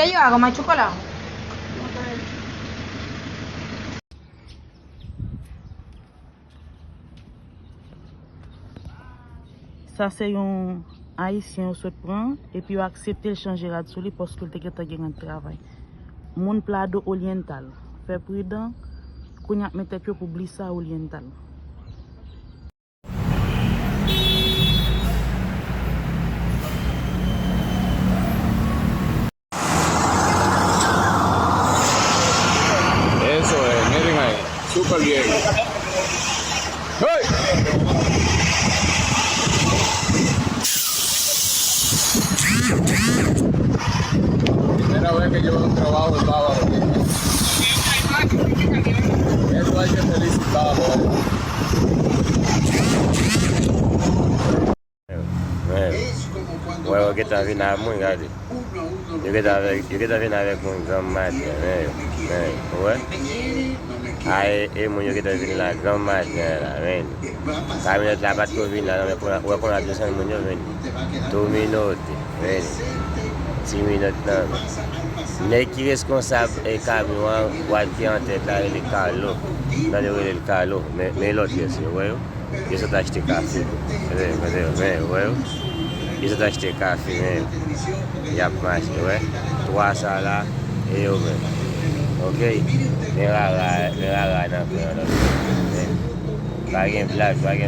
¿Qué yo hago? ¿Más chocolate? Ça c'est un haïtien au souhait prendre et puis accepter le changer là sur lui parce que le te gagne un travail. Mon plado oriental. Fait prudent, qu'on y a mettre pour oublier ça oriental. Eso es, miren ahí, súper bien. ¡Hey! Primera vez que yo veo un trabajo de bárbaro. Eso hay que felicitarlo. Huevo que está vindo muito, gadi. Eu que tá vindo avec mon grand matin, ouais. Aí, eu que tá vindo lá, grand matin lá, vem. Caminhonete lá para que eu vim lá, eu com a 200 milhões, vem. 2 minutos, vem. 6 minutos não. Nem que responsável é caminhão, o que antes lá ele calou, não deu ele calou, mais l'autre assim, ouais. Isso tá acheté café, vem, ouais. Ils ont acheté café, il y a marché, ouais. 300 là, et au même. Ok? Mais là, pas de blague, pas de